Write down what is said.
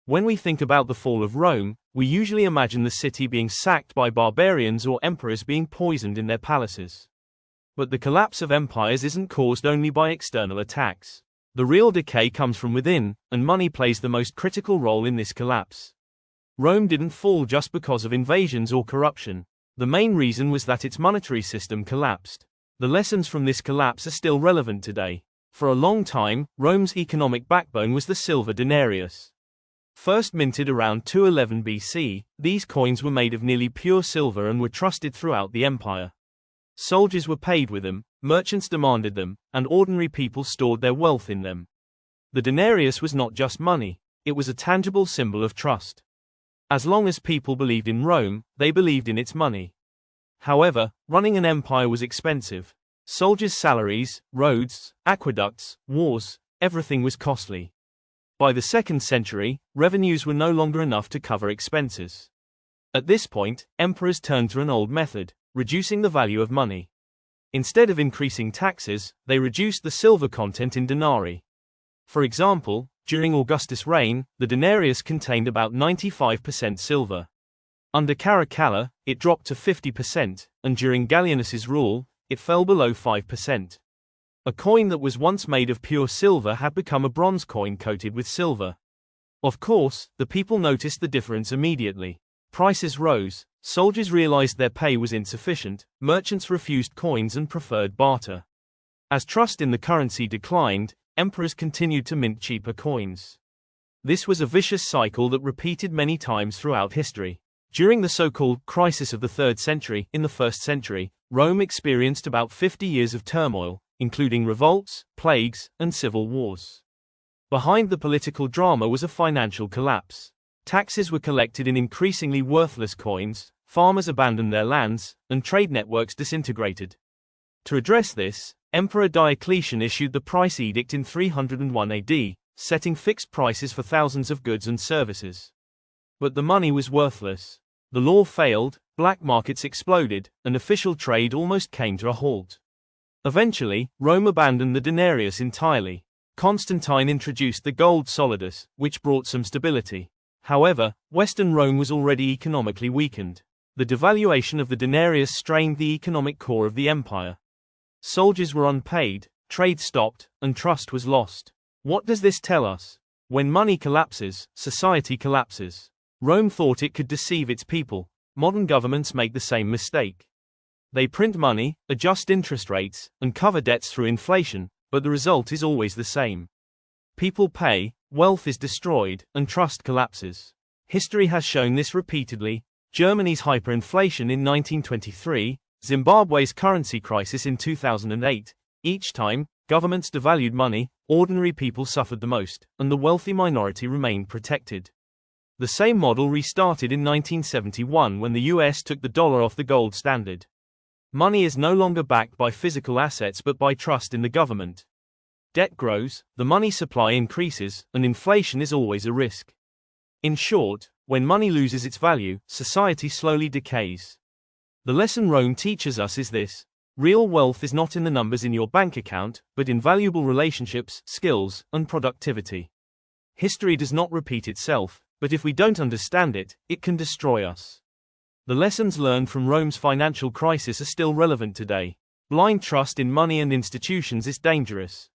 When we think about the fall of Rome, we usually imagine the city being sacked by barbarians or emperors being poisoned in their palaces. But the collapse of empires isn't caused only by external attacks. The real decay comes from within, and money plays the most critical role in this collapse. Rome didn't fall just because of invasions or corruption. The main reason was that its monetary system collapsed. The lessons from this collapse are still relevant today. For a long time, Rome's economic backbone was the silver denarius. First minted around 211 BC, these coins were made of nearly pure silver and were trusted throughout the empire. Soldiers were paid with them, merchants demanded them, and ordinary people stored their wealth in them. The denarius was not just money, it was a tangible symbol of trust. As long as people believed in Rome, they believed in its money. However, running an empire was expensive. Soldiers' salaries, roads, aqueducts, wars, everything was costly. By the 2nd century, revenues were no longer enough to cover expenses. At this point, emperors turned to an old method, reducing the value of money. Instead of increasing taxes, they reduced the silver content in denarii. For example, during Augustus' reign, the denarius contained about 95% silver. Under Caracalla, it dropped to 50%, and during Gallienus's rule, it fell below 5%. A coin that was once made of pure silver had become a bronze coin coated with silver. Of course, the people noticed the difference immediately. Prices rose, soldiers realized their pay was insufficient, merchants refused coins and preferred barter. As trust in the currency declined, emperors continued to mint cheaper coins. This was a vicious cycle that repeated many times throughout history. During the so-called crisis of the 3rd century, in the 1st century, Rome experienced about 50 years of turmoil, including revolts, plagues, and civil wars. Behind the political drama was a financial collapse. Taxes were collected in increasingly worthless coins, farmers abandoned their lands, and trade networks disintegrated. To address this, Emperor Diocletian issued the Price Edict in 301 AD, setting fixed prices for thousands of goods and services. But the money was worthless. The law failed, black markets exploded, and official trade almost came to a halt. Eventually, Rome abandoned the denarius entirely. Constantine introduced the gold solidus, which brought some stability. However, Western Rome was already economically weakened. The devaluation of the denarius strained the economic core of the empire. Soldiers were unpaid, trade stopped, and trust was lost. What does this tell us? When money collapses, society collapses. Rome thought it could deceive its people. Modern governments make the same mistake. They print money, adjust interest rates, and cover debts through inflation, but the result is always the same. People pay, wealth is destroyed, and trust collapses. History has shown this repeatedly. Germany's hyperinflation in 1923, Zimbabwe's currency crisis in 2008. Each time, governments devalued money, ordinary people suffered the most, and the wealthy minority remained protected. The same model restarted in 1971 when the US took the dollar off the gold standard. Money is no longer backed by physical assets but by trust in the government. Debt grows, the money supply increases, and inflation is always a risk. In short, when money loses its value, society slowly decays. The lesson Rome teaches us is this: real wealth is not in the numbers in your bank account, but in valuable relationships, skills, and productivity. History does not repeat itself, but if we don't understand it, it can destroy us. The lessons learned from Rome's financial crisis are still relevant today. Blind trust in money and institutions is dangerous.